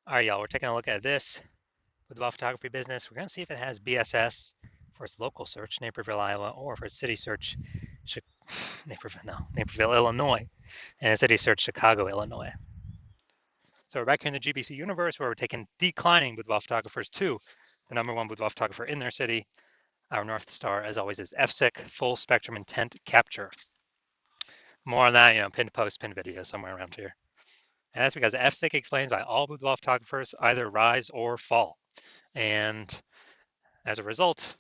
All right, y'all, we're taking a look at this boudoir photography business. We're going to see if it has BSS for its local search, Naperville, Iowa, or for its city search, Naperville, Illinois, and its city search, Chicago, Illinois. So we're back here in the GBC universe where we're taking declining boudoir photographers to the #1 boudoir photographer in their city. Our North Star, as always, is FSIC, full spectrum intent capture. More on that, pinned post, pinned video, somewhere around here. And that's because FSIC explains why all boudoir photographers either rise or fall. And as a result,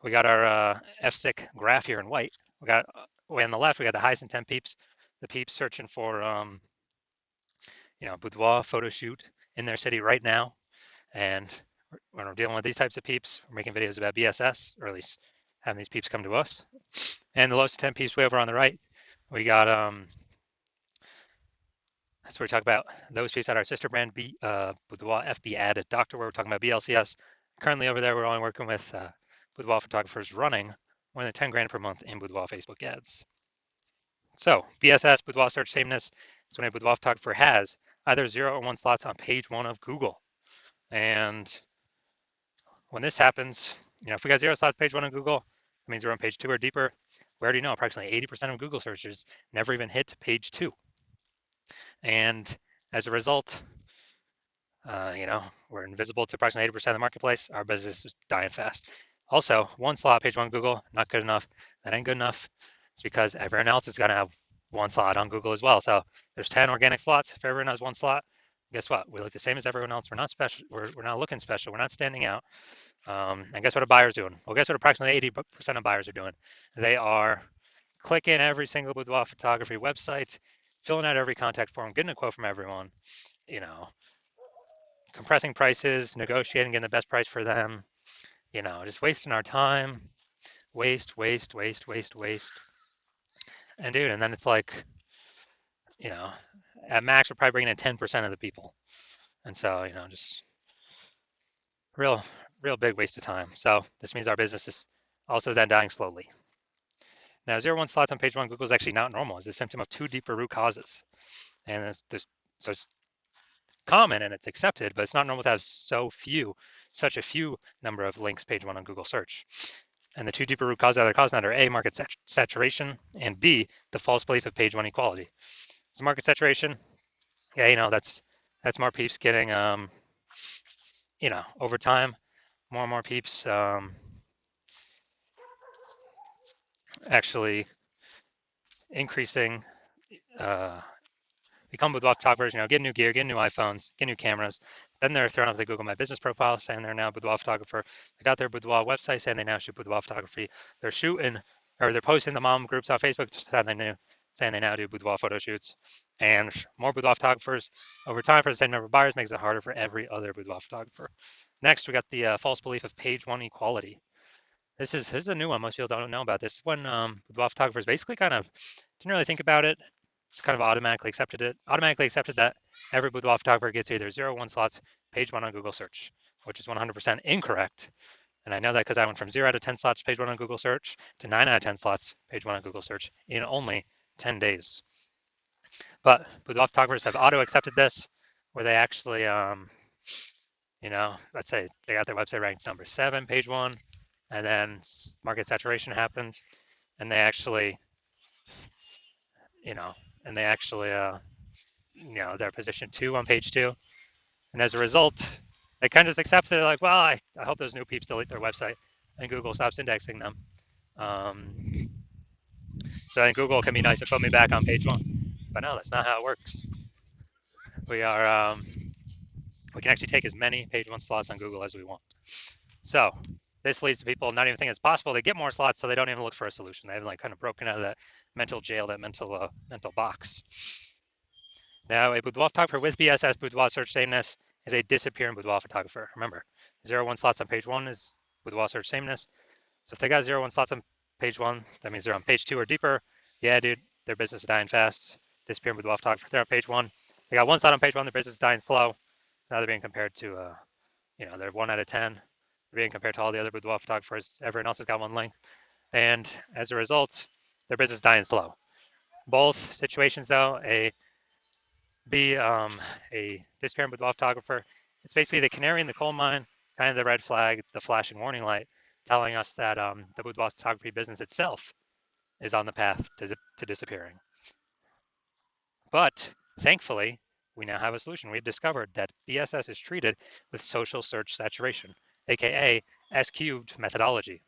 we got our FSIC graph here in white. We got way on the left, we got the highest intent peeps, the peeps searching for boudoir photo shoot in their city right now. And when we're dealing with these types of peeps, we're making videos about BSS, or at least having these peeps come to us. And the lowest intent peeps way over on the right, we got that's where we talk about those peeps at our sister brand Boudoir FB ad at Doctor, where we're talking about BLCS. Currently over there, we're only working with boudoir photographers running more than 10 grand per month in boudoir Facebook ads. So BSS, boudoir search sameness, is when a boudoir photographer has either 0 or 1 slots on page 1 of Google. And when this happens, if we got 0 slots page 1 on Google, that means we're on page 2 or deeper. We already know approximately 80% of Google searches never even hit page 2. And as a result, we're invisible to approximately 80% of the marketplace. Our business is dying fast. Also, 1 slot page 1 Google, not good enough. That ain't good enough. It's because everyone else is going to have 1 slot on Google as well. So there's 10 organic slots. If everyone has 1 slot, guess what? We look the same as everyone else. We're not special. We're not looking special. We're not standing out. And guess what a buyer's doing? Well, guess what approximately 80% of buyers are doing? They are clicking every single boudoir photography website, filling out every contact form, getting a quote from everyone, compressing prices, negotiating, getting the best price for them, just wasting our time, waste. And dude, and then it's like, at max, we're probably bringing in 10% of the people. And so, just real big waste of time. So this means our business is also then dying slowly. Now, 0-1 slots on page 1 Google is actually not normal. It's a symptom of 2 deeper root causes. And so it's common and it's accepted, but it's not normal to have such a few number of links page 1 on Google search. And the 2 deeper root causes that are causing that are A, market saturation, and B, the false belief of page 1 equality. So market saturation, that's more peeps getting, over time, more and more peeps actually increasing, become boudoir photographers, get new gear, get new iPhones, get new cameras. Then they're thrown up the Google My Business profile saying they're now a boudoir photographer. They got their boudoir website saying they now shoot boudoir photography. They're posting the mom groups on Facebook just saying they now do boudoir photo shoots. And more boudoir photographers over time for the same number of buyers makes it harder for every other boudoir photographer. Next, we got the false belief of page 1 equality. This is a new one. Most people don't know about this. When boudoir photographers basically kind of didn't really think about it, just kind of automatically accepted that every boudoir photographer gets either 0 or 1 slots page 1 on Google search, which is 100% incorrect. And I know that because I went from 0 out of 10 slots page 1 on Google search to 9 out of 10 slots page 1 on Google search in only 10 days. But boudoir photographers have auto accepted this, where they actually, let's say they got their website ranked number 7 page 1, and then market saturation happens, and they actually, they're position 2 on page 2. And as a result, they kind of just accept it. They're like, well, I hope those new peeps delete their website and Google stops indexing them. So then Google can be nice and put me back on page 1. But no, that's not how it works. We can actually take as many page 1 slots on Google as we want. So this leads to people not even thinking it's possible. They get more slots, so they don't even look for a solution. They haven't kind of broken out of that mental jail, that mental box. Now, a boudoir photographer with BSS, boudoir search sameness, is a disappearing boudoir photographer. Remember, 0-1 slots on page 1 is boudoir search sameness. So if they got 0-1 slots on page 1, that means they're on page 2 or deeper. Yeah, dude, their business is dying fast. Disappearing boudoir photographer, they're on page 1. They got 1 slot on page 1, their business is dying slow. Now they're being compared to, they're 1 out of 10. They're being compared to all the other boudoir photographers. Everyone else has got 1 link. And as a result, their business is dying slow. Both situations, though, a be a disappearing boudoir photographer. It's basically the canary in the coal mine, kind of the red flag, the flashing warning light, telling us that the boudoir photography business itself is on the path to disappearing. But thankfully, we now have a solution. We've discovered that BSS is treated with social search saturation, aka S cubed methodology.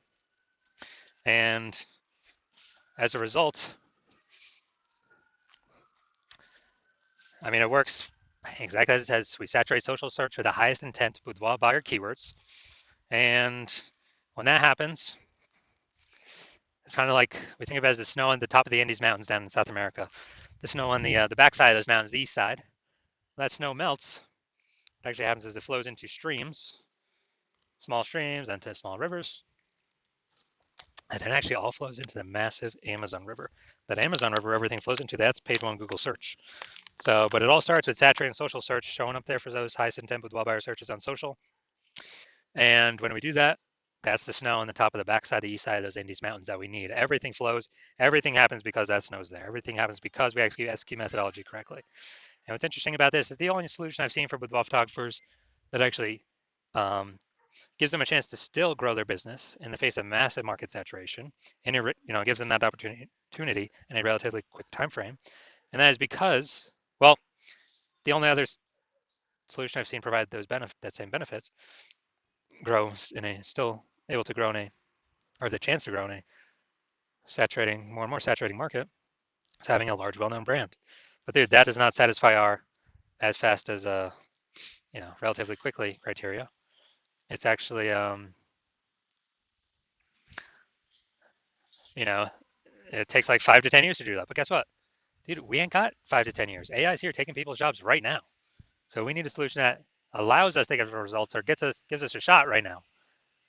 And as a result, I mean, it works exactly as it says. We saturate social search with the highest intent boudoir buyer keywords. And when that happens, it's kind of like we think of it as the snow on the top of the Andes Mountains down in South America. The snow on the backside of those mountains, the east side. When that snow melts, what actually happens is it flows into streams, small streams, and to small rivers. And it actually all flows into the massive Amazon River. That Amazon River, everything flows into, that's page one Google search. So, but it all starts with saturating social search, showing up there for those highest intent boudoir buyer searches on social. And when we do that, that's the snow on the top of the backside, the east side of those Andes Mountains that we need. Everything flows. Everything happens because that snow's there. Everything happens because we execute SQ methodology correctly. And what's interesting about this is the only solution I've seen for boudoir photographers that actually gives them a chance to still grow their business in the face of massive market saturation, and it gives them that opportunity in a relatively quick time frame. And that is because, well, the only other solution I've seen provide that same benefit grows in a still able to grow in a or the chance to grow in a saturating more and more saturating market is having a large well-known brand. But dude, that does not satisfy our as fast as relatively quickly criteria. It's actually it takes like 5 to 10 years to do that. But guess what? Dude, we ain't got 5 to 10 years. AI is here taking people's jobs right now. So we need a solution that allows us to get results or gives us a shot right now.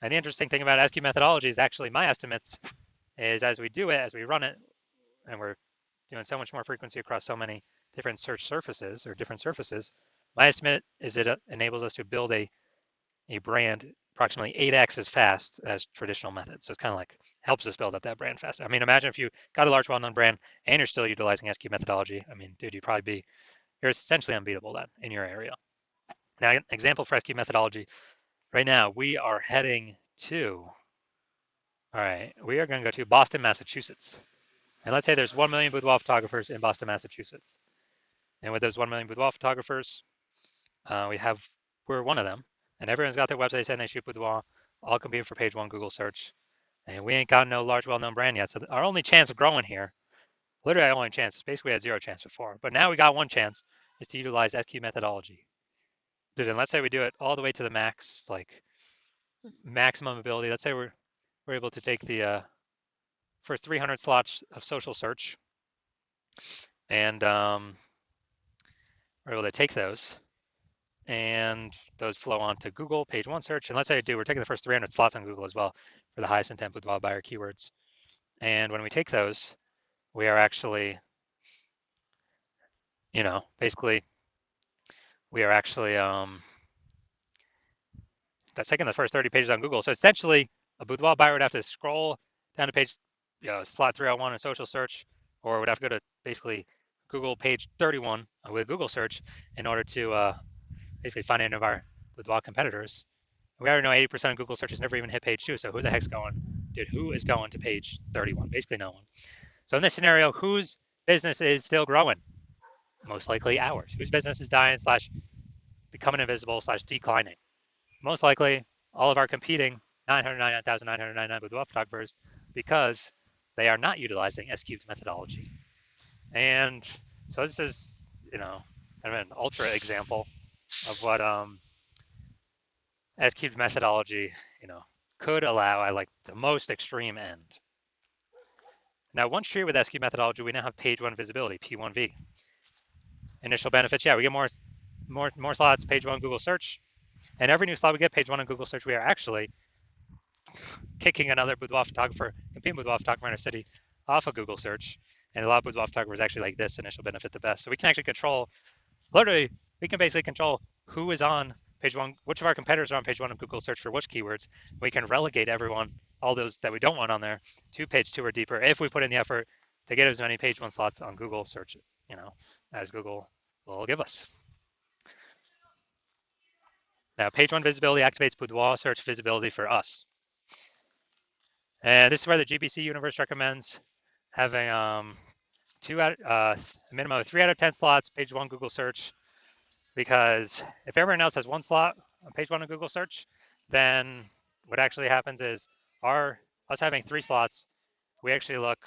And the interesting thing about SQ methodology is actually my estimates is as we do it, as we run it, and we're doing so much more frequency across so many different search surfaces or different surfaces, my estimate is it enables us to build a brand approximately 8x as fast as traditional methods. So it's kind of like helps us build up that brand fast. I mean, imagine if you got a large well-known brand and you're still utilizing SQ methodology. I mean, dude, you're essentially unbeatable then in your area. Now, an example for SQ methodology, right now we are heading to, all right, we are going to go to Boston, Massachusetts. And let's say there's 1 million boudoir photographers in Boston, Massachusetts. And with those 1 million boudoir photographers, we're one of them. And everyone's got their website saying they shoot boudoir, all competing for page one Google search. And we ain't got no large well-known brand yet. So our only chance of growing here, literally our only chance, basically we had zero chance before. But now we got one chance, is to utilize SQ methodology. Dude, and let's say we do it all the way to the max, like maximum ability. Let's say we're able to take the first 300 slots of social search, and we're able to take those, and those flow onto Google page one search. And let's say we're taking the first 300 slots on Google as well for the highest intent boudoir buyer keywords. And when we take those, we are actually, basically, we are actually that's taking the first 30 pages on Google. So essentially, a boudoir buyer would have to scroll down to page, slot 301 in social search, or would have to go to basically Google page 31 with Google search in order to basically find any of our boudoir competitors. We already know 80% of Google searches never even hit page 2. So who the heck's going? Dude, who is going to page 31? Basically no one. So in this scenario, whose business is still growing? Most likely ours. Whose business is dying / becoming invisible / declining? Most likely all of our competing 999,999 boudoir photographers because they are not utilizing S-cubed methodology. And so this is, kind of an ultra example of what S-cubed methodology, could allow at like the most extreme end. Now, once treated with SQ methodology, we now have page one visibility, P1V. Initial benefits, yeah, we get more slots, page one Google search. And every new slot we get, page one on Google search, we are actually kicking another boudoir photographer, competing boudoir photographer in our city off of Google search. And a lot of boudoir photographers actually like this initial benefit the best. So we can actually control, literally, we can basically control who is on page one, which of our competitors are on page one of Google search for which keywords. We can relegate everyone, all those that we don't want on there, to page two or deeper if we put in the effort to get as many page one slots on Google search, as Google will give us. Now, page one visibility activates Boudoir search visibility for us. And this is where the GBC universe recommends having a minimum of 3 out of 10 slots, page one Google search, because if everyone else has one slot on page one of Google search, then what actually happens is us having 3 slots, we actually look,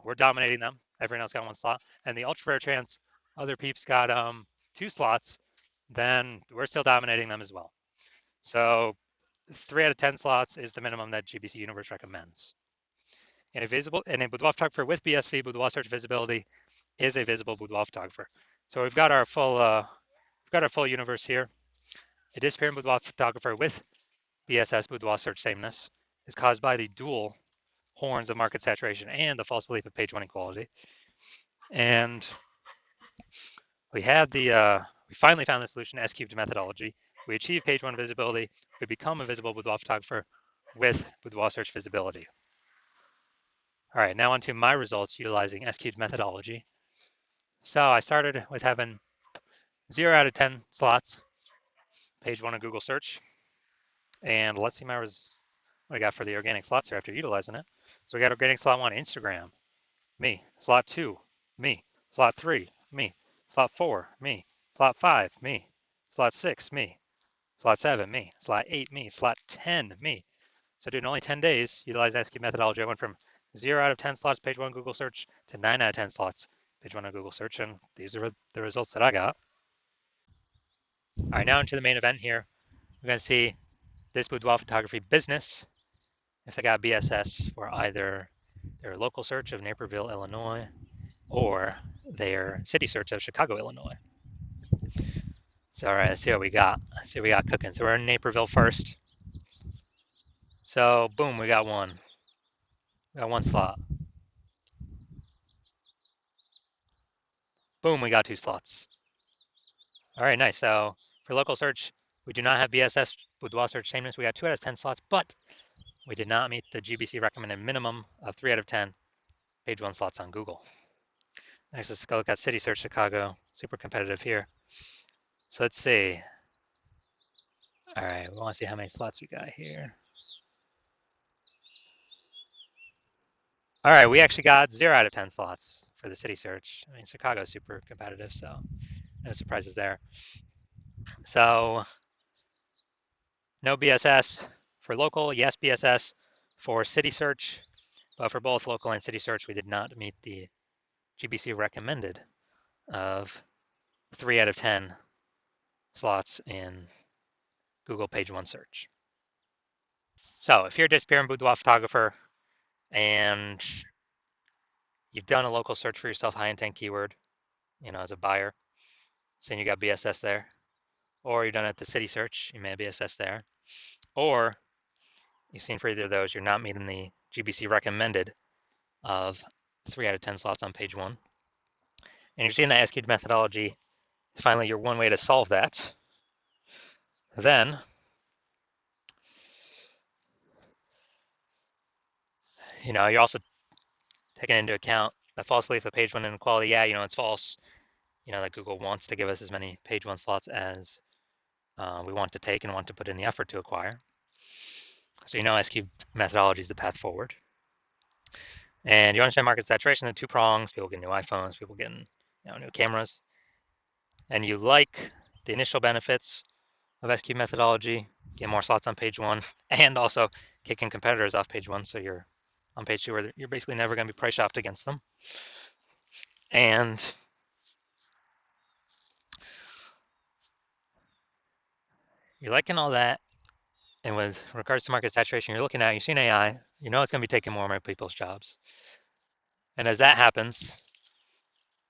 we're dominating them. Everyone else got one slot, and the ultra rare chance other peeps got 2 slots, then we're still dominating them as well. So 3 out of 10 slots is the minimum that GBC Universe recommends. And a boudoir photographer with BSV, boudoir search visibility, is a visible boudoir photographer. So we've got our full universe here. A disappearing boudoir photographer with BSS, boudoir search sameness, is caused by the dual horns of market saturation and the false belief of page one equality. And we finally found the solution to S-cubed methodology. We achieve page one visibility. We become a visible boudoir photographer with boudoir search visibility. All right, now onto my results utilizing S-cubed methodology. So I started with having 0 out of 10 slots, page one of Google search. And let's see what I got for the organic slots here after utilizing it. So we got organic slot 1, Instagram, me. Slot 2, me. Slot 3, me. Slot 4, me. Slot 5, me. Slot 6, me. Slot 7, me. Slot 8, me. Slot 10, me. So dude, in only 10 days, utilizing SQ methodology, I went from 0 out of 10 slots page one Google search to 9 out of 10 slots page one on Google search, and these are the results that I got. All right, now into the main event here. We're going to see this boudoir photography business, if they got BSS for either their local search of Naperville, Illinois, or their city search of Chicago, Illinois. So, all right, let's see what we got. Let's see what we got cooking. So we're in Naperville first. So, boom, we got one. We got one slot. Boom, we got 2 slots. All right, nice. So for local search, we do not have BSS boudoir search sameness. We got 2 out of 10 slots, but we did not meet the GBC recommended minimum of 3 out of 10 page one slots on Google. Next, let's go look at city search Chicago. Super competitive here. So let's see. All right, we want to see how many slots we got here. All right, we actually got 0 out of 10 slots for the city search. I mean, Chicago's super competitive, so no surprises there. So no BSS for local, yes BSS for city search, but for both local and city search, we did not meet the GBC recommended of 3 out of 10 slots in Google page one search. So if you're a disappearing boudoir photographer and you've done a local search for yourself, high intent keyword, as a buyer, saying you got BSS there, or you've done it at the city search, you may have BSS there, or you've seen for either of those, you're not meeting the GBC recommended of 3 out of 10 slots on page one. And you're seeing that SQL methodology is finally your one way to solve that. Then you're also taking into account the false belief of page one inequality. Yeah, it's false. That Google wants to give us as many page one slots as we want to take and want to put in the effort to acquire. So SQ methodology is the path forward. And you understand market saturation, the 2 prongs, people getting new iPhones, people getting new cameras. And you like the initial benefits of SQ methodology, get more slots on page one, and also kicking competitors off page one, so you're on page two where you're basically never going to be price shopped against them. And you're liking all that. And with regards to market saturation, you're seeing AI, it's going to be taking more and more people's jobs. And as that happens,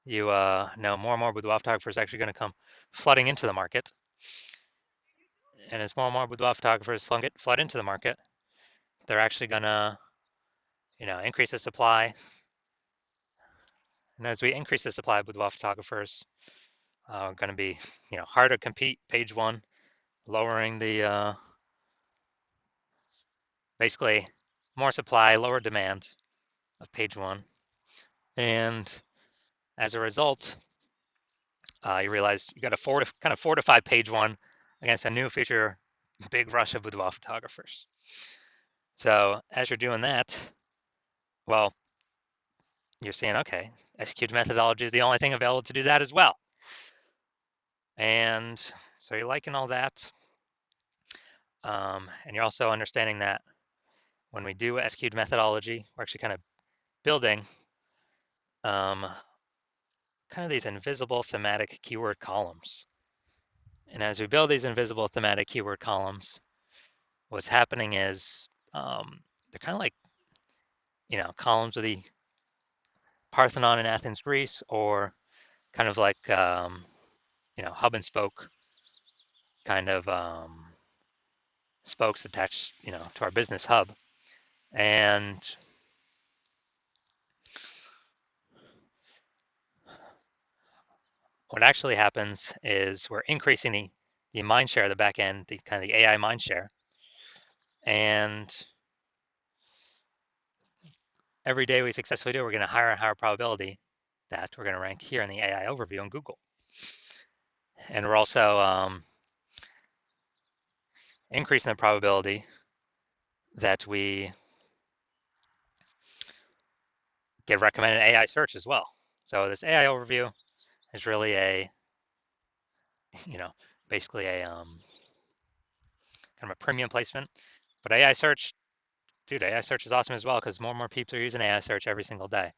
you know more and more boudoir photographers are actually going to come flooding into the market. And as more and more boudoir photographers flood into the market, they're actually going to increase the supply. And as we increase the supply of boudoir photographers, going to be harder to compete page one, lowering the basically more supply, lower demand of page one. And as a result, you realize you got a kind of 4 to 5 page one against a new future big rush of boudoir photographers. So as you're doing that, well, you're seeing, okay, executed methodology is the only thing available to do that as well. And so you're liking all that. And you're also understanding that when we do executed methodology, we're actually kind of building kind of these invisible thematic keyword columns. And as we build these invisible thematic keyword columns, what's happening is they're kind of like, columns of the Parthenon in Athens, Greece, or kind of like, hub and spoke kind of spokes attached, to our business hub. And what actually happens is we're increasing the mind share of the back end, the kind of the AI mind share. And every day we successfully do, we're going to higher and higher probability that we're going to rank here in the AI overview on Google. And we're also increasing the probability that we get recommended AI search as well. So this AI overview is really a, basically a kind of a premium placement. But AI search, dude, AI search is awesome as well because more and more people are using AI search every single day.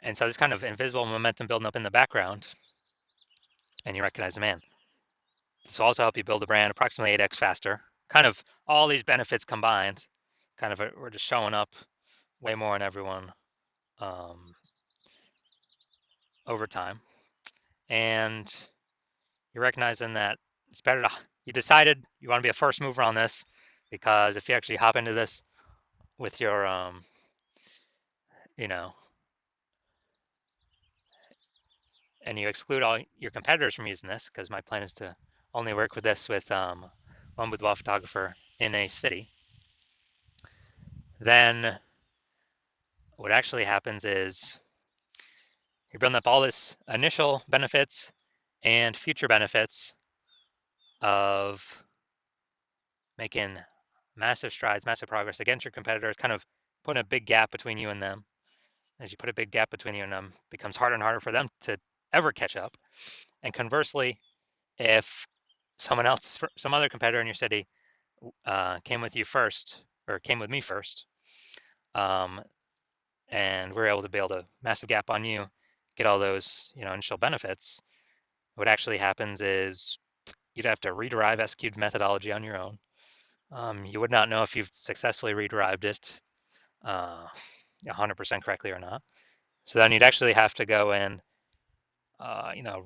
And so this kind of invisible momentum building up in the background, and you recognize, man, this will also help you build a brand approximately 8x faster. Kind of all these benefits combined, kind of we're just showing up way more in everyone over time. And you're recognizing that it's better to, you decided you want to be a first mover on this because if you actually hop into this with your, and you exclude all your competitors from using this, because my plan is to only work with this with one boudoir photographer in a city, then what actually happens is you're building up all this initial benefits and future benefits of making massive strides, massive progress against your competitors, kind of putting a big gap between you and them. As you put a big gap between you and them, it becomes harder and harder for them to ever catch up. And conversely, if someone else, some other competitor in your city came with you first, or came with me first, and we're able to build a massive gap on you, get all those initial benefits, what actually happens is you'd have to rederive execute methodology on your own. You would not know if you've successfully rederived it 100% correctly or not. So then you'd actually have to go and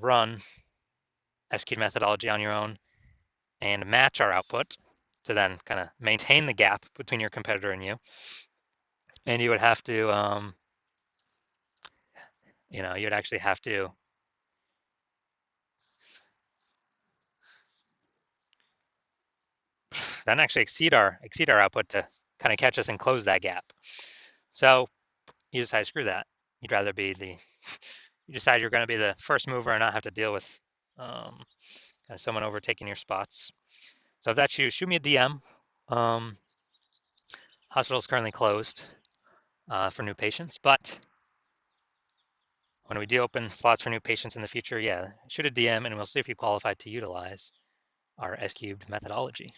run execute methodology on your own and match our output to then kind of maintain the gap between your competitor and you. And you would have to, you'd actually have to then actually exceed our output to kind of catch us and close that gap. So you decide, screw that. You'd rather be you decide you're going to be the first mover and not have to deal with kind of someone overtaking your spots. So if that's you, shoot me a DM. Hospital is currently closed for new patients, but when we do open slots for new patients in the future, yeah, shoot a DM and we'll see if you qualify to utilize our S-cubed methodology.